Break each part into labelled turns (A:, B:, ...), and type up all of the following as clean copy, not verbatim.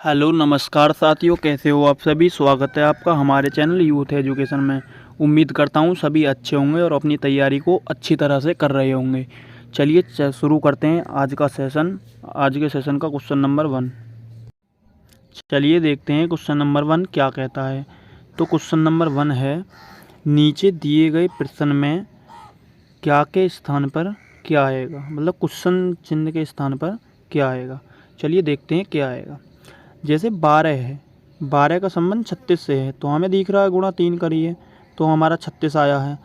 A: Hello नमस्कार साथियों, कैसे हो आप सभी। स्वागत है आपका हमारे चैनल यूथ एजुकेशन में। उम्मीद करता हूँ सभी अच्छे होंगे और अपनी तैयारी को अच्छी तरह से कर रहे होंगे। चलिए शुरू करते हैं आज का सेशन। आज के सेशन का क्वेश्चन नंबर 1। चलिए देखते हैं क्वेश्चन नंबर 1 क्या कहता है। तो क्वेश्चन नंबर 1 है, नीचे दिए गए प्रश्न में क्या के स्थान पर क्या आएगा, मतलब क्वेश्चन चिन्ह के स्थान पर क्या आएगा। चलिए देखते हैं क्या आएगा। जैसे 12 है, 12 का संबंध 36 से है, तो हमें दिख रहा है गुणा 3 करिए तो हमारा 36 आया है।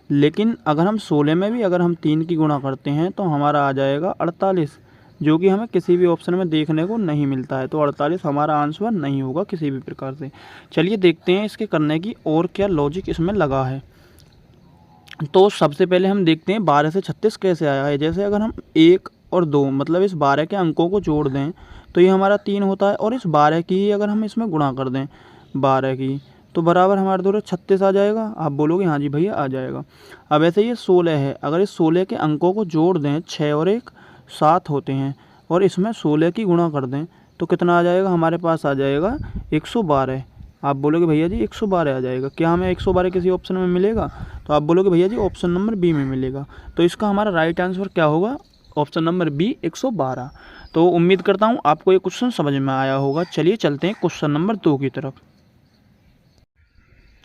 A: लेकिन अगर हम 16 में भी अगर हम 3 की गुणा करते हैं तो हमारा आ जाएगा 48, जो कि हमें किसी भी ऑप्शन में देखने को नहीं मिलता है। तो 48 हमारा आंसर नहीं होगा किसी भी प्रकार से। चलिए देखते हैं इसके करने की और क्या लॉजिक इसमें लगा है। तो सबसे पहले हम देखते हैं 12 से 36 कैसे आया है। जैसे अगर हम 1 और 2 मतलब इस 12 के अंकों को जोड़ दें तो ये हमारा 3 होता है, और इस 12 की ही अगर हम इसमें गुणा कर दें 12 की, तो बराबर हमारे द्वारा 36 आ जाएगा। आप बोलोगे हाँ जी भैया आ जाएगा। अब ऐसे ये 16 है, अगर इस 16 के अंकों को जोड़ दें, 6 और 1 7 होते हैं, और इसमें 16 की गुणा कर दें तो कितना आ जाएगा, हमारे पास आ जाएगा 112। आप बोलोगे भैया जी 112 आ जाएगा, क्या हमें 112 किसी ऑप्शन में मिलेगा? तो आप बोलोगे भैया जी ऑप्शन नंबर बी में मिलेगा। तो इसका हमारा राइट आंसर क्या होगा, ऑप्शन नंबर बी 112। तो उम्मीद करता हूँ आपको ये क्वेश्चन समझ में आया होगा। चलिए चलते हैं क्वेश्चन नंबर 2 की तरफ।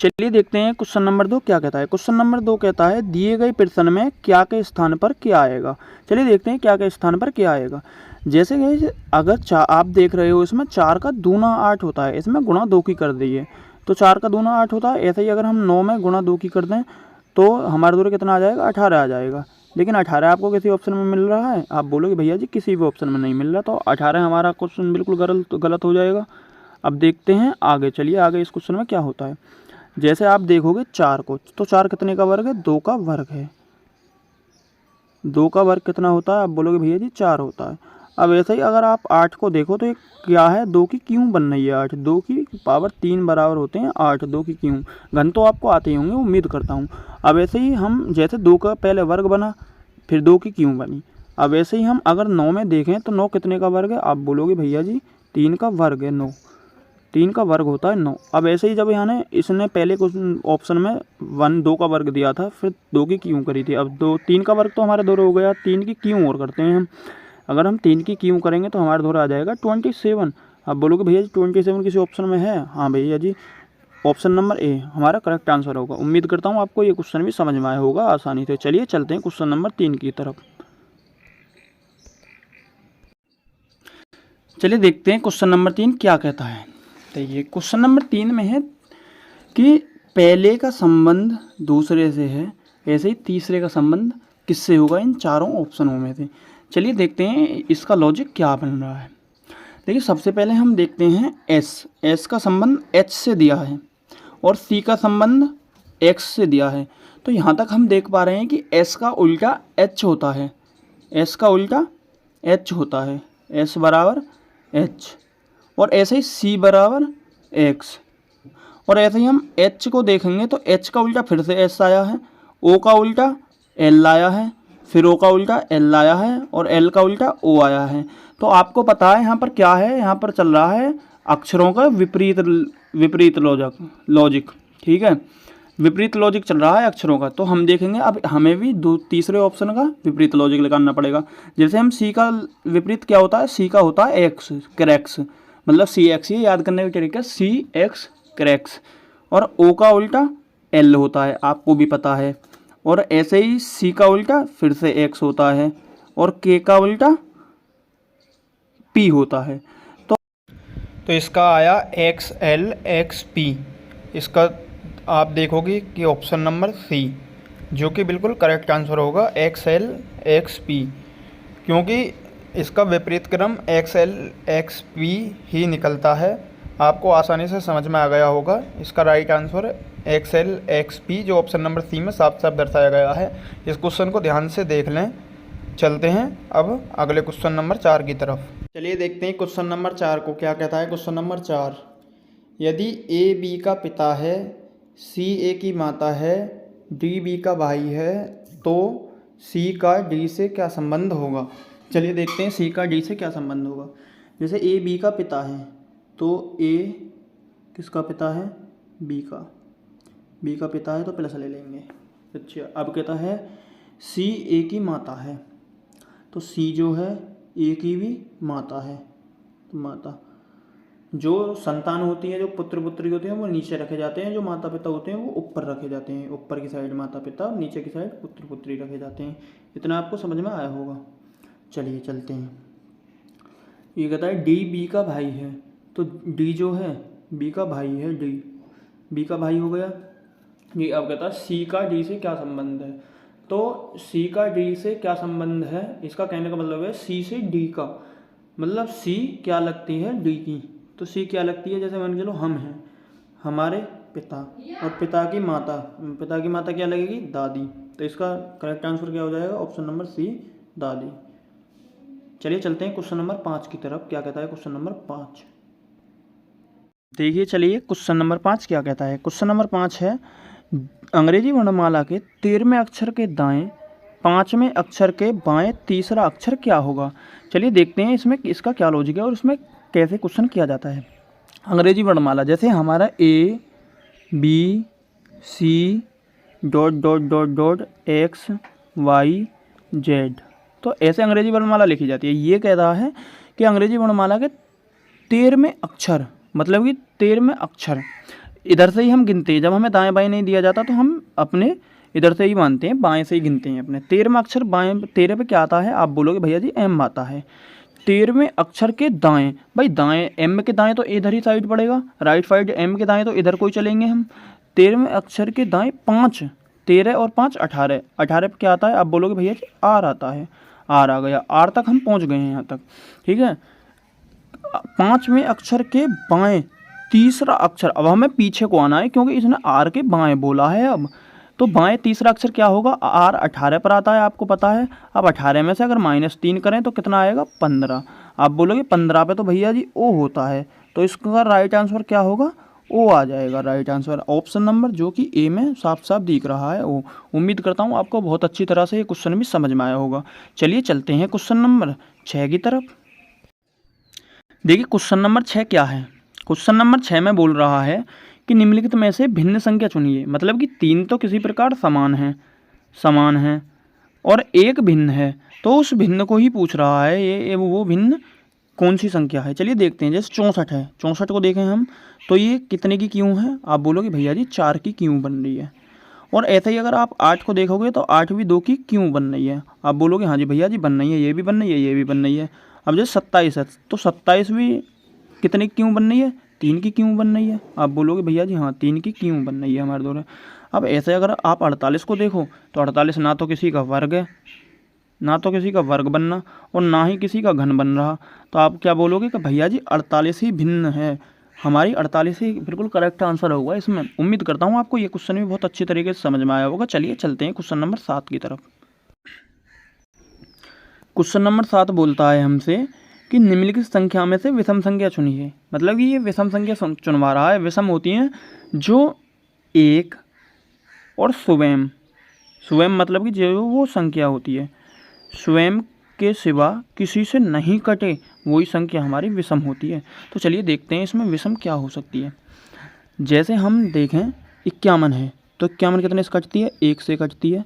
A: चलिए देखते हैं क्वेश्चन नंबर 2 क्या कहता है। क्वेश्चन नंबर 2 कहता है, दिए गए प्रश्न में क्या के स्थान पर क्या आएगा। चलिए देखते हैं क्या के स्थान पर क्या आएगा। जैसे कि अगर आप देख रहे हो इसमें 4 का दूना 8 होता है, इसमें गुणा 2 की कर दिए तो 4 का दूना 8 होता है। ऐसे ही अगर हम 9 में गुणा 2 की कर दें तो हमारे दूर कितना आ जाएगा, 18 आ जाएगा। लेकिन 18 आपको किसी ऑप्शन में मिल रहा है? आप बोलोगे भैया जी किसी भी ऑप्शन में नहीं मिल रहा, तो 18 हमारा क्वेश्चन बिल्कुल गलत हो जाएगा। अब देखते हैं आगे। चलिए आगे इस क्वेश्चन में क्या होता है। जैसे आप देखोगे 4 को, तो 4 कितने का वर्ग है, 2 का वर्ग है। 2 का वर्ग कितना होता है? आप बोलोगे भैया जी 4 होता है। अब ऐसे ही अगर आप 8 को देखो तो ये क्या है, 2 की क्यों बन रही है 8, 2 की पावर 3 बराबर होते हैं 8, 2 की क्यों। घन तो आपको आते ही होंगे उम्मीद करता हूँ। अब ऐसे ही हम जैसे 2 का पहले वर्ग बना, फिर 2 की क्यों बनी। अब ऐसे ही हम अगर 9 में देखें तो 9 कितने का वर्ग है? आप बोलोगे भैया जी 3 का वर्ग है 9, 3 का वर्ग होता है 9। अब ऐसे ही जब यहाँ इसने पहले कुछ ऑप्शन में 2 का वर्ग दिया था, फिर 2 की क्यों करी थी। अब 3 का वर्ग तो हमारे दो हो गया, 3 की क्यों और करते हैं हम। अगर हम 3 की क्यों करेंगे तो हमारे द्वारा आ जाएगा 27। अब बोलोगे भैया जी 27 किसी ऑप्शन में है? हाँ भैया जी, ऑप्शन नंबर ए हमारा करेक्ट आंसर होगा। उम्मीद करता हूँ आपको ये क्वेश्चन भी समझ में आया होगा आसानी से। चलिए चलते हैं क्वेश्चन नंबर 3 की तरफ। चलिए देखते हैं क्वेश्चन नंबर 3 क्या कहता है। तो ये क्वेश्चन नंबर 3 में है कि पहले का संबंध दूसरे से है, ऐसे ही तीसरे का संबंध किससे होगा इन चारों ऑप्शनों में से। चलिए देखते हैं इसका लॉजिक क्या बन रहा है। देखिए सबसे पहले हम देखते हैं एस का संबंध एच से दिया है और सी का संबंध एक्स से दिया है। तो यहाँ तक हम देख पा रहे हैं कि एस का उल्टा एच होता है, एस का उल्टा एच होता है, एस बराबर एच, और ऐसे ही सी बराबर एक्स। और ऐसे ही हम एच को देखेंगे तो एच का उल्टा फिर से एस आया है, ओ का उल्टा एल आया है, फिर ओ का उल्टा एल आया है, और एल का उल्टा ओ आया है। तो आपको पता है यहाँ पर क्या है, यहाँ पर चल रहा है अक्षरों का विपरीत लॉजिक। ठीक है, विपरीत लॉजिक चल रहा है अक्षरों का। तो हम देखेंगे अब हमें भी तीसरे ऑप्शन का विपरीत लॉजिक लगाना पड़ेगा। जैसे हम सी का विपरीत क्या होता है, सी का होता है एक्स क्रैक्स, मतलब सी एक्स, ये याद करने का तरीका सी एक्स क्रैक्स। और ओ का उल्टा एल होता है, आपको भी पता है। और ऐसे ही सी का उल्टा फिर से एक्स होता है, और के का उल्टा पी होता है। तो इसका आया एक्स एल एक्स पी। इसका आप देखोगे कि ऑप्शन नंबर सी जो कि बिल्कुल करेक्ट आंसर होगा, एक्स एल एक्स पी, क्योंकि इसका विपरीत क्रम एक्स एल एक्स पी ही निकलता है। आपको आसानी से समझ में आ गया होगा। इसका right answer x L x P जो ऑप्शन नंबर सी में साफ साफ दर्शाया गया है। इस क्वेश्चन को ध्यान से देख लें। चलते हैं अब अगले क्वेश्चन नंबर 4 की तरफ। चलिए देखते हैं क्वेश्चन नंबर 4 को क्या कहता है। क्वेश्चन नंबर 4, यदि ए बी का पिता है, सी ए की माता है, डी बी का भाई है, तो सी का डी से क्या संबंध होगा। चलिए देखते हैं सी का डी से क्या संबंध होगा। जैसे ए बी का पिता है, तो ए किसका पिता है, बी का पिता है तो प्लस ले लेंगे। अच्छा, अब कहता है सी ए की माता है, तो सी जो है ए की भी माता है। तो माता, जो संतान होती है, जो पुत्र पुत्री होते हैं वो नीचे रखे जाते हैं, जो माता पिता होते हैं वो ऊपर रखे जाते हैं। ऊपर की साइड माता पिता और नीचे की साइड पुत्र पुत्री रखे जाते हैं। इतना आपको समझ में आया होगा। चलिए चलते हैं। ये कहता है डी बी का भाई है, तो डी जो है बी का भाई है, डी बी का भाई हो गया। ये अब कहता है सी का डी से क्या संबंध है, तो सी का डी से क्या संबंध है, इसका कहने का मतलब है सी से डी का, मतलब सी क्या लगती है डी की, तो सी क्या लगती है, जैसे मान के चलो हम हैं, हमारे पिता, और पिता की माता क्या लगेगी, दादी। तो इसका करेक्ट आंसर क्या हो जाएगा, ऑप्शन नंबर सी, दादी। चलिए चलते हैं क्वेश्चन नंबर 5 की तरफ। क्या कहता है क्वेश्चन नंबर 5, देखिए चलिए क्वेश्चन नंबर 5 क्या कहता है। क्वेश्चन नंबर 5 है अंग्रेजी वर्णमाला के 13वें अक्षर के दाएं 5वें अक्षर के बाएं तीसरा अक्षर क्या होगा। चलिए देखते हैं इसमें इसका क्या लॉजिक है और इसमें कैसे क्वेश्चन किया जाता है। अंग्रेजी वर्णमाला जैसे हमारा A B C dot dot dot dot X Y Z, तो ऐसे अंग्रेजी वर्णमाला लिखी जाती है। ये कह रहा है कि अंग्रेजी वर्णमाला के 13वें अक्षर, मतलब कि 13वें अक्षर इधर से ही हम गिनते हैं। जब हमें दाएं बाएं नहीं दिया जाता तो हम अपने इधर से ही मानते हैं, बाएं से ही गिनते हैं अपने। 13वां अक्षर बाएं, 13 पे क्या आता है, आप बोलोगे भैया जी एम आता है। 13वें अक्षर के दाएं, भाई दाएं एम के दाएं तो इधर ही साइड पड़ेगा, राइट साइड एम के दाएं तो इधर कोई चलेंगे हम। 13वें अक्षर के दाएं 5, 13 और 5 18, 18 पे क्या आता है, आप बोलोगे भैया जी आर आता है। आर आ गया, आर तक हम पहुँच गए हैं यहाँ तक, ठीक है। 5वें अक्षर के बाएं तीसरा अक्षर, अब हमें पीछे को आना है क्योंकि इसने आर के बाएं बोला है। अब तो बाएं तीसरा अक्षर क्या होगा, आर 18 पर आता है, आपको पता है। अब 18 में से अगर -3 करें तो कितना आएगा, 15। आप बोलोगे 15 पे तो भैया जी ओ होता है, तो इसका राइट आंसर क्या होगा, ओ आ जाएगा राइट आंसर, ऑप्शन नंबर जो कि ए में साफ साफ दिख रहा है ओ। उम्मीद करता हूँ आपको बहुत अच्छी तरह से ये क्वेश्चन भी समझ में आया होगा। चलिए चलते हैं क्वेश्चन नंबर 6 की तरफ। देखिए क्वेश्चन नंबर 6 क्या है। क्वेश्चन नंबर 6 में बोल रहा है कि निम्नलिखित में से भिन्न संख्या चुनिए, मतलब कि 3 तो किसी प्रकार समान है और एक भिन्न है, तो उस भिन्न को ही पूछ रहा है ये वो भिन्न कौन सी संख्या है। चलिए देखते हैं। जैसे 64 है, 64 को देखें हम तो ये कितने की क्यों है, आप बोलोगे भैया जी 4 की क्यों बन रही है। और ऐसे ही अगर आप 8 को देखोगे तो 8 भी 2 की क्यों बन रही है, आप बोलोगे हाँ जी भैया जी बन रही है, ये भी बन रही है, ये भी बन रही है। अब जैसे 27 है तो 27 भी कितने की क्यों बन रही है, 3 की क्यों बन रही है, आप बोलोगे भैया जी हाँ 3 की क्यों बन रही है हमारे द्वारा। अब ऐसे अगर आप 48 को देखो तो 48 ना तो किसी का वर्ग है, ना तो किसी का वर्ग बनना और ना ही किसी का घन बन रहा, तो आप क्या बोलोगे कि भैया जी 48 ही भिन्न है, हमारी 48 ही बिल्कुल करेक्ट आंसर होगा इसमें। उम्मीद करता हूँ आपको ये क्वेश्चन भी बहुत अच्छी तरीके से समझ में आया होगा। चलिए चलते हैं क्वेश्चन नंबर 7 की तरफ। क्वेश्चन नंबर 7 बोलता है हमसे कि निम्नलिखित संख्या में से विषम संख्या चुनिए, मतलब कि ये विषम संख्या चुनवा रहा है। विषम होती हैं जो एक और स्वयं मतलब कि जो वो संख्या होती है स्वयं के सिवा किसी से नहीं कटे, वही संख्या हमारी विषम होती है। तो चलिए देखते हैं इसमें विषम क्या हो सकती है। जैसे हम देखें 51 है तो 51 कितने से कटती है, 1 से कटती है,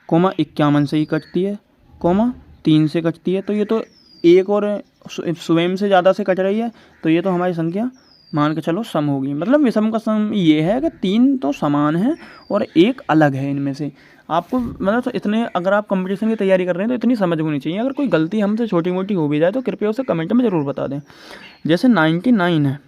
A: कोमा 51 से ही कटती है, कोमा 3 से कटती है। तो ये तो एक और स्वयं से ज़्यादा से कट रही है, तो ये तो हमारी संख्या मान के चलो सम होगी। मतलब विषम का सम ये है कि 3 तो समान है और एक अलग है इनमें से। आपको मतलब तो इतने, अगर आप कंपटीशन की तैयारी कर रहे हैं तो इतनी समझ होनी चाहिए। अगर कोई गलती हमसे छोटी मोटी हो भी जाए तो कृपया उसे कमेंट में ज़रूर बता दें। जैसे 99 है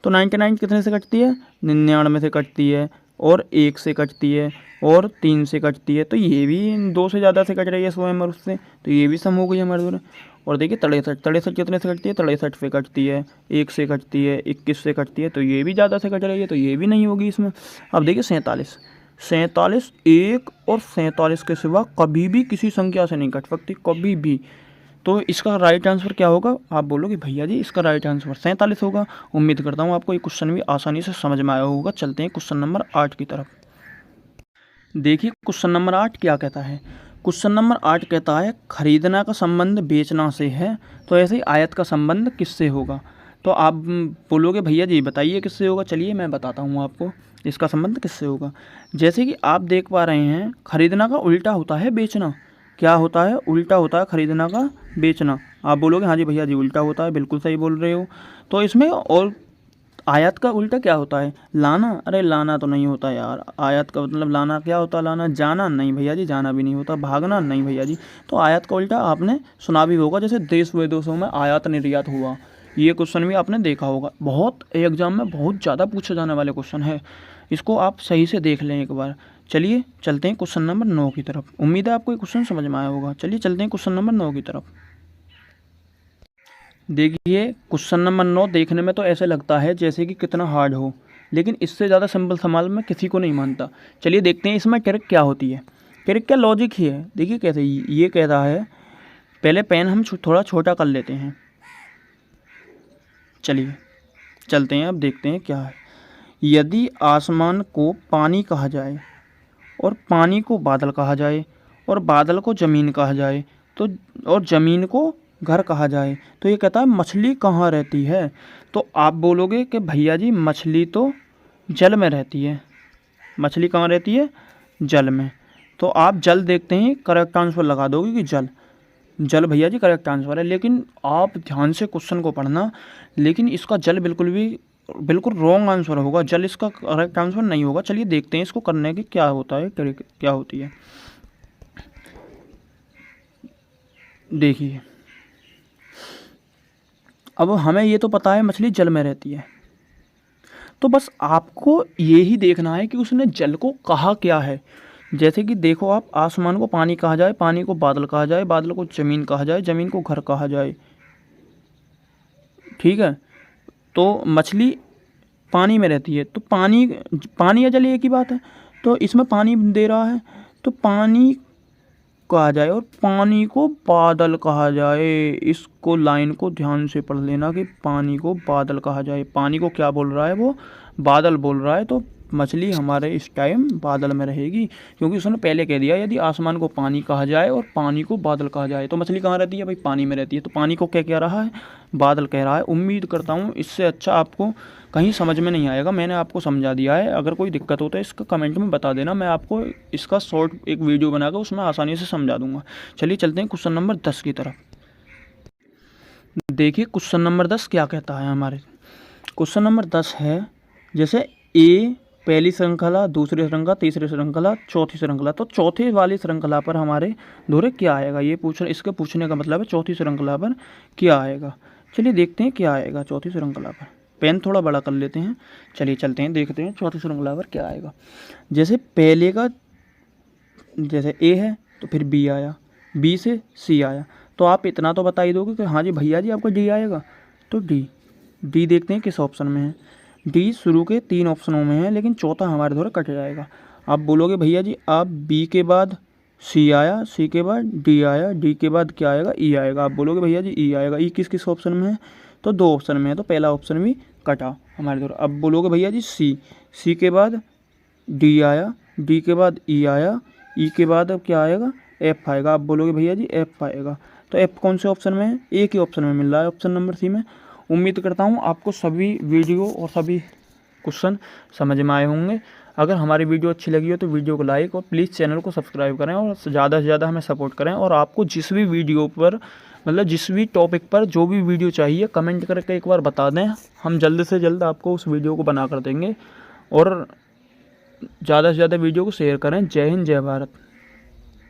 A: तो 99 कितने से कटती है, 99 से कटती है और 1 से कटती है और 3 से कटती है, तो ये भी 2 से ज़्यादा से कट रही है स्वयं और उससे, तो ये भी सम हो गई हमारे द्वारा। और देखिए 63 कितने से कटती है, 63 से कटती है, 1 से कटती है, 21 से कटती है, तो ये भी ज़्यादा से कट रही है, तो ये भी नहीं होगी इसमें। अब देखिए 47 1 और 47 के सिवा कभी भी किसी संख्या से नहीं कट सकती, कभी भी। तो इसका राइट आंसर क्या होगा, आप बोलोगे भैया जी इसका राइट आंसर 47 होगा। उम्मीद करता हूँ आपको ये क्वेश्चन भी आसानी से समझ में आया होगा। चलते हैं क्वेश्चन नंबर 8 की तरफ। देखिए क्वेश्चन नंबर 8 क्या कहता है। क्वेश्चन नंबर 8 कहता है खरीदना का संबंध बेचना से है, तो ऐसे ही आयत का संबंध किससे होगा। तो आप बोलोगे भैया जी बताइए किससे होगा। चलिए मैं बताता हूँ आपको इसका संबंध किससे होगा। जैसे कि आप देख पा रहे हैं, खरीदना का उल्टा होता है बेचना। क्या होता है? उल्टा होता है खरीदना का बेचना। आप बोलोगे हाँ जी भैया जी उल्टा होता है, बिल्कुल सही बोल रहे हो। तो इसमें और आयात का उल्टा क्या होता है? लाना। अरे लाना तो नहीं होता यार। आयात का मतलब लाना क्या होता है? लाना। जाना नहीं भैया जी, जाना भी नहीं होता। भागना नहीं भैया जी। तो आयात का उल्टा आपने सुना भी होगा, जैसे देश विदेशों में आयात निर्यात हुआ, ये क्वेश्चन भी आपने देखा होगा। बहुत एग्जाम में बहुत ज़्यादा पूछे जाने वाले क्वेश्चन है, इसको आप सही से देख लें एक बार। चलिए चलते हैं क्वेश्चन नंबर 9 की तरफ। उम्मीद है आपको ये क्वेश्चन समझ में आया होगा। चलिए चलते हैं क्वेश्चन नंबर 9 की तरफ। देखिए क्वेश्चन नंबर 9 देखने में तो ऐसे लगता है जैसे कि कितना हार्ड हो, लेकिन इससे ज़्यादा सिंपल सवाल मैं किसी को नहीं मानता। चलिए देखते हैं इसमें ट्रिक क्या होती है। ट्रिक क्या, लॉजिक ही है। देखिए कैसे ये कह रहा है, पहले पेन हम थोड़ा छोटा कर लेते हैं। चलिए चलते हैं, अब देखते हैं क्या है। यदि आसमान को पानी कहा जाए और पानी को बादल कहा जाए और बादल को ज़मीन कहा जाए तो और ज़मीन को घर कहा जाए, तो ये कहता है मछली कहाँ रहती है। तो आप बोलोगे कि भैया जी मछली तो जल में रहती है। मछली कहाँ रहती है? जल में। तो आप जल देखते ही करेक्ट आंसर लगा दोगे कि जल। जल भैया जी करेक्ट आंसर है, लेकिन आप ध्यान से क्वेश्चन को पढ़ना। लेकिन इसका जल बिल्कुल रॉन्ग आंसर होगा। जल इसका करेक्ट आंसर नहीं होगा। चलिए देखते हैं इसको करने की क्या होता है, क्या होती है। देखिए अब हमें ये तो पता है मछली जल में रहती है, तो बस आपको ये ही देखना है कि उसने जल को कहा क्या है। जैसे कि देखो आप, आसमान को पानी कहा जाए, पानी को बादल कहा जाए, बादल को ज़मीन कहा जाए, ज़मीन को घर कहा जाए। ठीक है, तो मछली पानी में रहती है, तो पानी या जल एक ही बात है। तो इसमें पानी दे रहा है तो पानी कहा जाए और पानी को बादल कहा जाए। इसको लाइन को ध्यान से पढ़ लेना कि पानी को बादल कहा जाए। पानी को क्या बोल रहा है? वो बादल बोल रहा है। तो मछली हमारे इस टाइम बादल में रहेगी, क्योंकि उसने पहले कह दिया यदि आसमान को पानी कहा जाए और पानी को बादल कहा जाए। तो मछली कहाँ रहती है भाई? पानी में रहती है। तो पानी को क्या कह रहा है? बादल कह रहा है। उम्मीद करता हूँ इससे अच्छा आपको कहीं समझ में नहीं आएगा। मैंने आपको समझा दिया है। अगर कोई दिक्कत हो तो इसका कमेंट में बता देना, मैं आपको इसका शॉर्ट एक वीडियो बनाकर उसमें आसानी से समझा दूंगा। चलिए चलते हैं क्वेश्चन नंबर 10 की तरफ। देखिए क्वेश्चन नंबर 10 क्या कहता है हमारे। क्वेश्चन नंबर 10 है, जैसे ए पहली श्रृंखला, दूसरी श्रृंखला, तीसरी श्रृंखला, चौथी श्रृंखला। तो चौथी वाली श्रृंखला पर हमारे दोहरे क्या आएगा? ये इसके पूछने का मतलब है चौथी श्रृंखला पर क्या आएगा। चलिए देखते हैं क्या आएगा चौथी श्रृंखला पर। पेन थोड़ा बड़ा कर लेते हैं। चलिए चलते हैं, देखते हैं चौथी श्रृंखला पर क्या आएगा। जैसे पहले का, जैसे ए है तो फिर बी आया, बी से सी आया, तो आप इतना तो बता ही दोगे कि हाँ जी भैया जी आपका डी आएगा। तो डी देखते हैं किस ऑप्शन में है। डी शुरू के 3 ऑप्शनों में है, लेकिन चौथा हमारे द्वारा कट जाएगा। आप बोलोगे भैया जी आप बी के बाद सी आया, सी के बाद डी आया, डी के बाद क्या आएगा? ई आएगा। आप बोलोगे भैया जी ई आएगा। ई किस ऑप्शन में है? तो 2 ऑप्शन में है, तो पहला ऑप्शन भी कटा हमारे द्वारा। अब बोलोगे भैया जी सी के बाद डी आया, डी के बाद ई आया, ई के बाद अब क्या आएगा? एफ आएगा। आप बोलोगे भैया जी एफ आएगा। तो एफ कौन से ऑप्शन में है? एक ही ऑप्शन में मिल रहा है, ऑप्शन नंबर सी में। उम्मीद करता हूँ आपको सभी वीडियो और सभी क्वेश्चन समझ में आए होंगे। अगर हमारी वीडियो अच्छी लगी हो तो वीडियो को लाइक और प्लीज़ चैनल को सब्सक्राइब करें और ज़्यादा से ज़्यादा हमें सपोर्ट करें। और आपको जिस भी वीडियो पर, मतलब जिस भी टॉपिक पर जो भी वीडियो चाहिए कमेंट करके एक बार बता दें, हम जल्द से जल्द आपको उस वीडियो को बना कर देंगे। और ज़्यादा से ज़्यादा वीडियो को शेयर करें। जय हिंद, जय भारत।